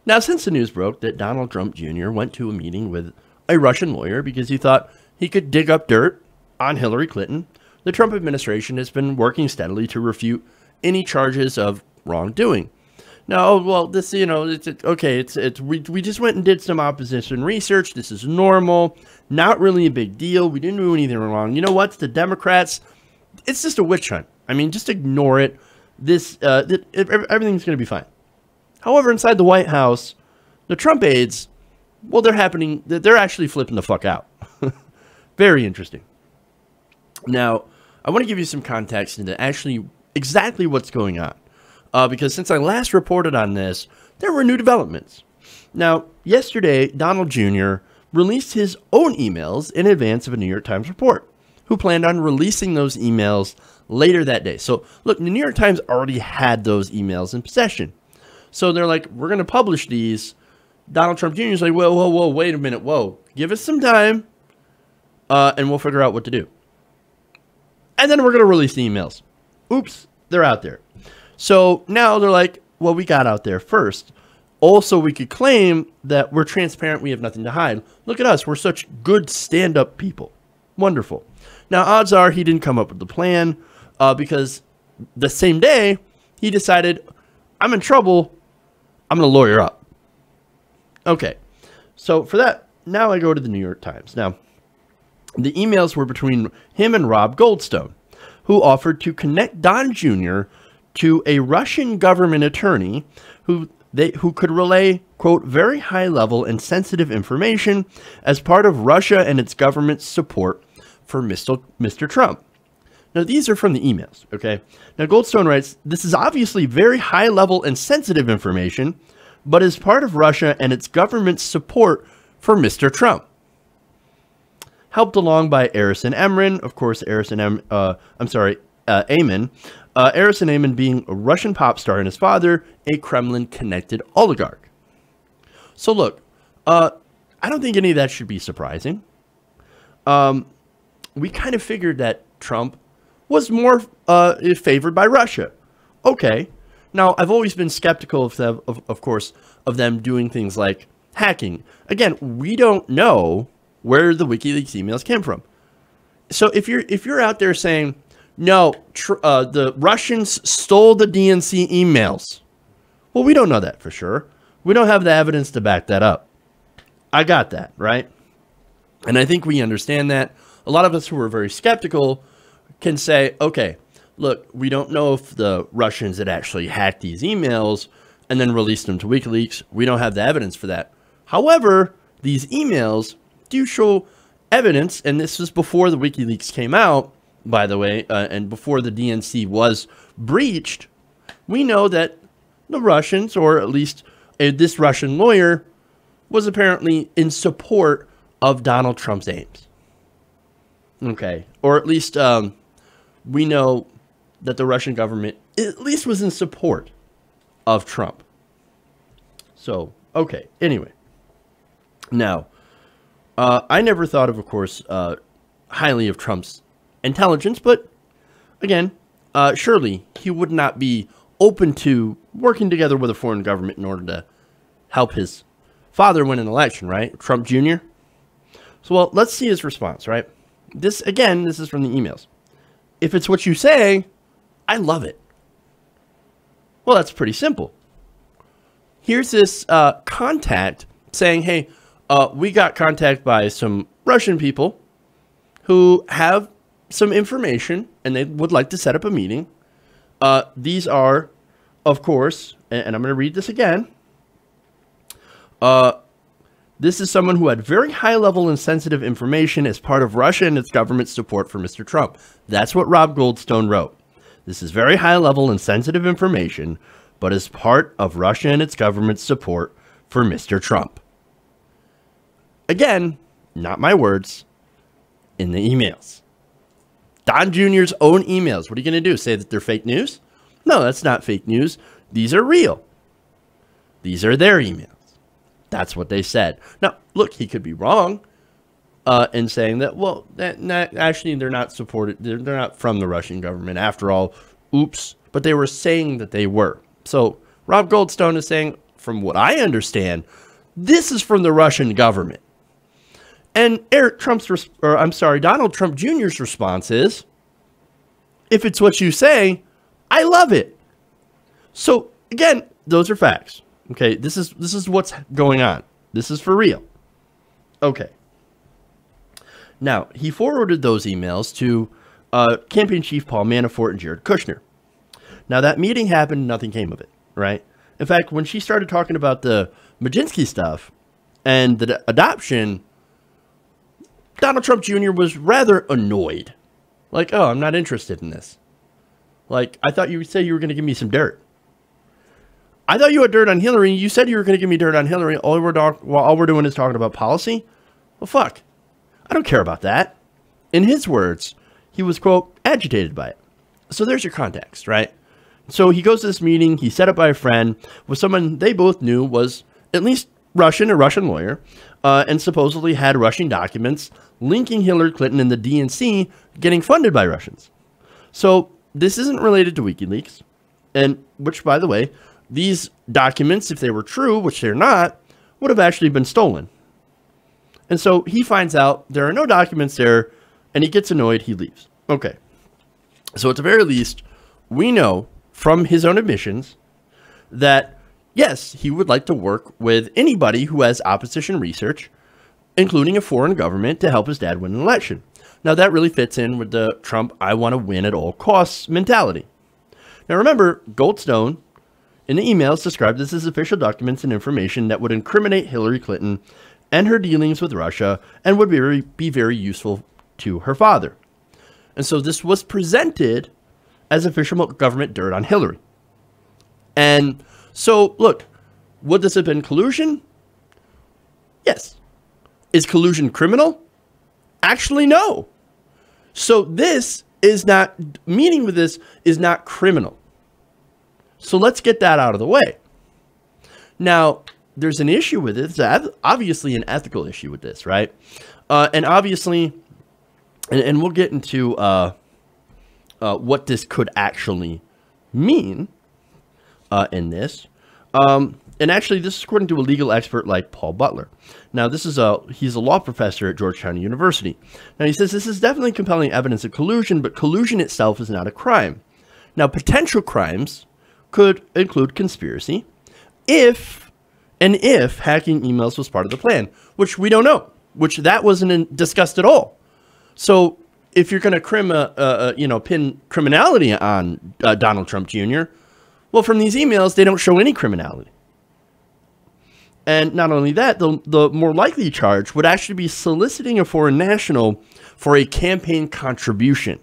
Now, since the news broke that Donald Trump Jr. went to a meeting with a Russian lawyer because he thought he could dig up dirt on Hillary Clinton, the Trump administration has been working steadily to refute any charges of wrongdoing. Now, well, this, we just went and did some opposition research. This is normal, not really a big deal. We didn't do anything wrong. You know what? The Democrats, it's just a witch hunt. I mean, just ignore it. Everything's going to be fine. However, inside the White House, the Trump aides, well, they're actually flipping the fuck out. Very interesting. Now, I want to give you some context into actually exactly what's going on. Because since I last reported on this, there were new developments. Now, yesterday, Donald Jr. released his own emails in advance of a New York Times report, who planned on releasing those emails later that day. So, look, the New York Times already had those emails in possession. So they're like, we're going to publish these. Donald Trump Jr. is like, whoa, wait a minute, whoa. Give us some time, and we'll figure out what to do. And then we're going to release the emails. Oops, they're out there. So now they're like, well, we got out there first. Also, we could claim that we're transparent. We have nothing to hide. Look at us. We're such good stand-up people. Wonderful. Now, odds are he didn't come up with the plan because the same day he decided, I'm in trouble. I'm going to lawyer up. Okay. So for that, now I go to the New York Times. Now, the emails were between him and Rob Goldstone, who offered to connect Don Jr. to a Russian government attorney who could relay, quote, very high-level and sensitive information as part of Russia and its government's support for Mr. Trump. Now, these are from the emails, okay? Now, Goldstone writes, this is obviously very high-level and sensitive information, but is part of Russia and its government's support for Mr. Trump. Helped along by Arison Emrin, of course, Arison Amon being a Russian pop star and his father, a Kremlin-connected oligarch. So look, I don't think any of that should be surprising. We kind of figured that Trump was more favored by Russia. Okay. Now, I've always been skeptical of course, of them doing things like hacking. Again, we don't know where the WikiLeaks emails came from. So if you're out there saying, no, the Russians stole the DNC emails. Well, we don't know that for sure. We don't have the evidence to back that up. I got that, right? And I think we understand that. A lot of us who are very skeptical can say, okay, look, we don't know if the Russians had actually hacked these emails and then released them to WikiLeaks. We don't have the evidence for that. However, these emails do show evidence, and this was before the WikiLeaks came out, by the way, and before the DNC was breached. We know that the Russians, or at least this Russian lawyer, was apparently in support of Donald Trump's aims. Okay. Or at least we know that the Russian government at least was in support of Trump. So, okay. Anyway. Now, I never thought of course, highly of Trump's intelligence, but again, surely he would not be open to working together with a foreign government in order to help his father win an election, right? Trump Jr. So, well, let's see his response, right? This is from the emails. If it's what you say, I love it. Well, that's pretty simple. Here's this contact saying, hey, we got contact by some Russian people who have some information and they would like to set up a meeting. These are, of course, and I'm going to read this again. This is someone who had very high-level and sensitive information as part of Russia and its government's support for Mr. Trump. That's what Rob Goldstone wrote. This is very high-level and sensitive information, but as part of Russia and its government's support for Mr. Trump. Again, not my words, in the emails. Don Jr.'s own emails. What are you going to do? Say that they're fake news? No, that's not fake news. These are real. These are their emails. That's what they said. Now, look, he could be wrong in saying that, well, actually, they're not supported. They're not from the Russian government. After all, oops. But they were saying that they were. So Rob Goldstone is saying, from what I understand, this is from the Russian government. And Donald Trump Jr.'s response is, if it's what you say, I love it. So again, those are facts. Okay, this is what's going on. This is for real. Okay. Now, he forwarded those emails to campaign chief Paul Manafort and Jared Kushner. Now, that meeting happened, nothing came of it, right? In fact, when she started talking about the Majinsky stuff and the adoption, Donald Trump Jr. was rather annoyed. Like, oh, I'm not interested in this. Like, I thought you would say you were going to give me some dirt. I thought you had dirt on Hillary. You said you were going to give me dirt on Hillary. All we're doing is talking about policy. Well, fuck. I don't care about that. In his words, he was, quote, agitated by it. So there's your context, right? So he goes to this meeting. He's set up by a friend with someone they both knew was at least Russian, a Russian lawyer, and supposedly had Russian documents linking Hillary Clinton and the DNC getting funded by Russians. So this isn't related to WikiLeaks, and which, by the way, these documents, if they were true, which they're not, would have actually been stolen. And so he finds out there are no documents there, and he gets annoyed, he leaves. Okay. So at the very least, we know from his own admissions that, yes, he would like to work with anybody who has opposition research, including a foreign government, to help his dad win an election. Now, that really fits in with the Trump, I want to win at all costs mentality. Now, remember, Goldstone, in the emails, described this as official documents and information that would incriminate Hillary Clinton and her dealings with Russia and would be very useful to her father. And so this was presented as official government dirt on Hillary. And so, look, would this have been collusion? Yes. Is collusion criminal? Actually, no. So this is not, meeting with this is not criminal. So let's get that out of the way. Now, there's an issue with it. There's obviously an ethical issue with this, right? And obviously, and we'll get into what this could actually mean in this. And actually, this is according to a legal expert like Paul Butler. Now, he's a law professor at Georgetown University. Now, he says this is definitely compelling evidence of collusion, but collusion itself is not a crime. Now, potential crimes could include conspiracy if hacking emails was part of the plan, which we don't know, which that wasn't discussed at all. So if you're going to pin criminality on Donald Trump Jr., well, from these emails, they don't show any criminality. And not only that, the more likely charge would actually be soliciting a foreign national for a campaign contribution.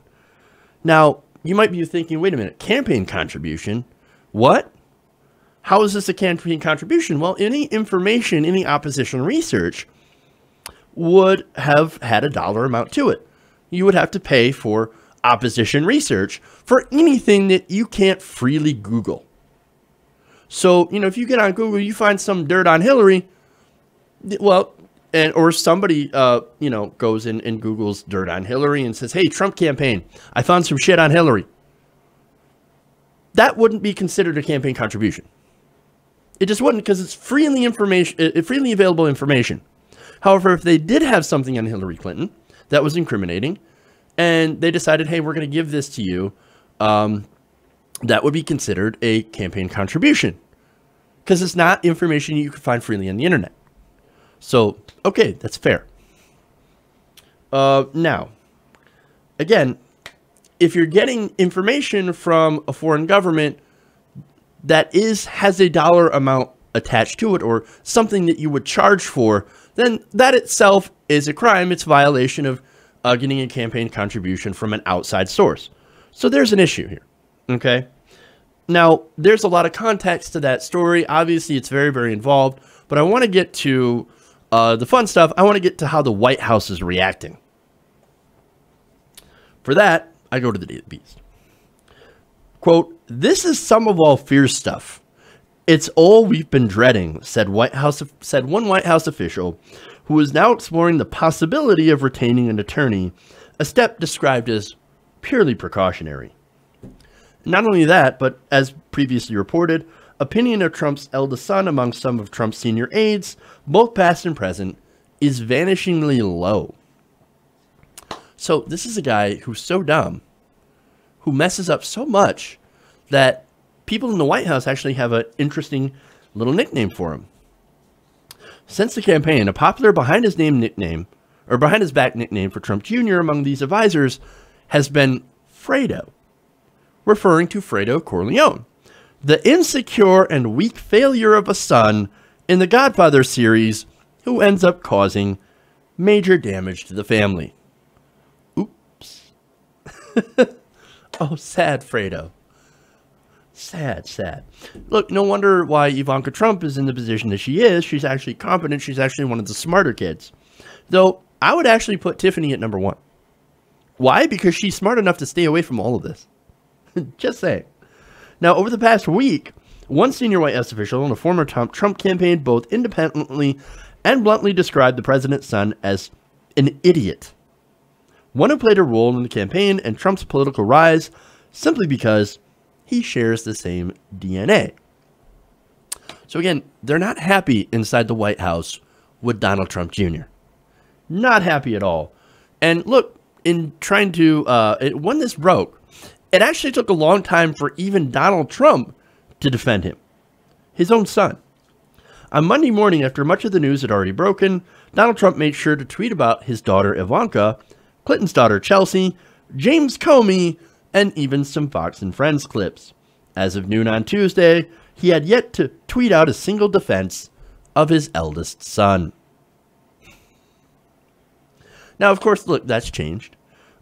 Now, you might be thinking, wait a minute, campaign contribution? What? How is this a campaign contribution? Well, any information, any opposition research would have had a dollar amount to it. You would have to pay for opposition research for anything that you can't freely Google. So, if you get on Google, you find some dirt on Hillary, well, or somebody, goes in and Googles dirt on Hillary and says, hey, Trump campaign, I found some shit on Hillary. That wouldn't be considered a campaign contribution. It just wouldn't, because it's freely available information. However, if they did have something on Hillary Clinton that was incriminating, and they decided, hey, we're going to give this to you, that would be considered a campaign contribution, because it's not information you can find freely on the internet. So, okay, that's fair. Now, again, if you're getting information from a foreign government that has a dollar amount attached to it, or something that you would charge for, then that itself is a crime. It's a violation of getting a campaign contribution from an outside source. So there's an issue here, okay? Now, there's a lot of context to that story. Obviously, it's very, very involved, but I want to get to the fun stuff. I want to get to how the White House is reacting. For that, I go to the Beast. Quote, "This is some of all fears stuff. It's all we've been dreading," said one White House official who is now exploring the possibility of retaining an attorney, a step described as purely precautionary. Not only that, but as previously reported, opinion of Trump's eldest son among some of Trump's senior aides, both past and present, is vanishingly low. So this is a guy who's so dumb, who messes up so much, that people in the White House actually have an interesting little nickname for him. Since the campaign, a popular behind his back nickname for Trump Jr. among these advisors has been Fredo, referring to Fredo Corleone, the insecure and weak failure of a son in the Godfather series who ends up causing major damage to the family. Oops. Oh, sad Fredo. Sad, sad. Look, no wonder why Ivanka Trump is in the position that she is. She's actually competent. She's actually one of the smarter kids. Though, I would actually put Tiffany at number 1. Why? Because she's smart enough to stay away from all of this. Just saying. Now, over the past week, one senior White House official and a former Trump campaign both independently and bluntly described the president's son as an idiot. One who played a role in the campaign and Trump's political rise simply because he shares the same DNA. So again, they're not happy inside the White House with Donald Trump Jr. Not happy at all. And look, in trying to, when this broke, it actually took a long time for even Donald Trump to defend him, his own son. On Monday morning, after much of the news had already broken, Donald Trump made sure to tweet about his daughter Ivanka, Clinton's daughter Chelsea, James Comey, and even some Fox and Friends clips. As of noon on Tuesday, he had yet to tweet out a single defense of his eldest son. Now, of course, look, that's changed.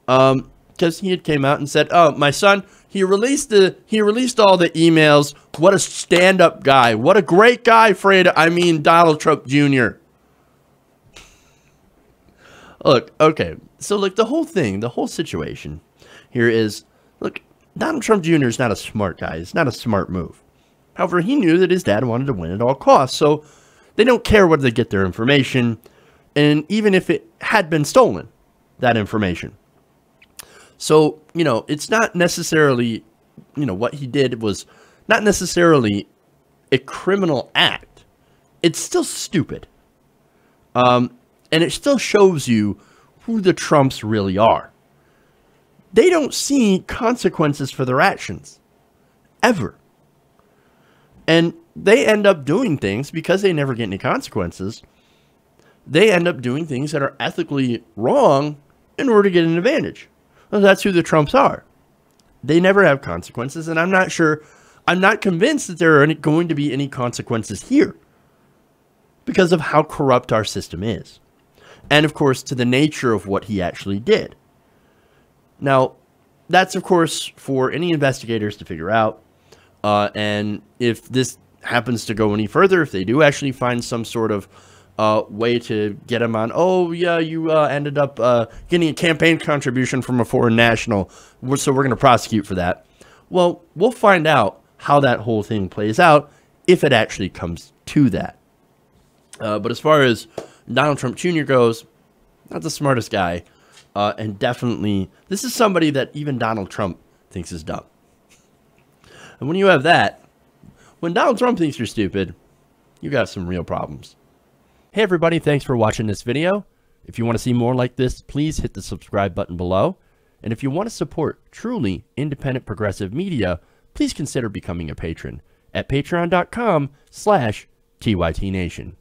Because he had came out and said, oh, my son, he released all the emails. What a stand-up guy. What a great guy, Donald Trump Jr. Look, okay. So, like, the whole situation here is, look, Donald Trump Jr. is not a smart guy. It's not a smart move. However, he knew that his dad wanted to win at all costs, so they don't care where they get their information, and even if it had been stolen, that information. So, it's not necessarily, what he did was not necessarily a criminal act. It's still stupid. And it still shows you who the Trumps really are. They don't see consequences for their actions. Ever. And they end up doing things because they never get any consequences. They end up doing things that are ethically wrong in order to get an advantage. Well, that's who the Trumps are. They never have consequences, and I'm not convinced that there are going to be any consequences here because of how corrupt our system is. And, of course, to the nature of what he actually did. Now, that's, of course, for any investigators to figure out. And if this happens to go any further, if they do actually find some sort of way to get him on, oh, yeah, you ended up getting a campaign contribution from a foreign national, so we're going to prosecute for that. Well, we'll find out how that whole thing plays out if it actually comes to that. But as far as Donald Trump Jr. goes, not the smartest guy. And definitely, this is somebody that even Donald Trump thinks is dumb. And when you have that, when Donald Trump thinks you're stupid, you got some real problems. Hey everybody, thanks for watching this video. If you want to see more like this, please hit the subscribe button below. And if you want to support truly independent progressive media, please consider becoming a patron at patreon.com/TYTNation.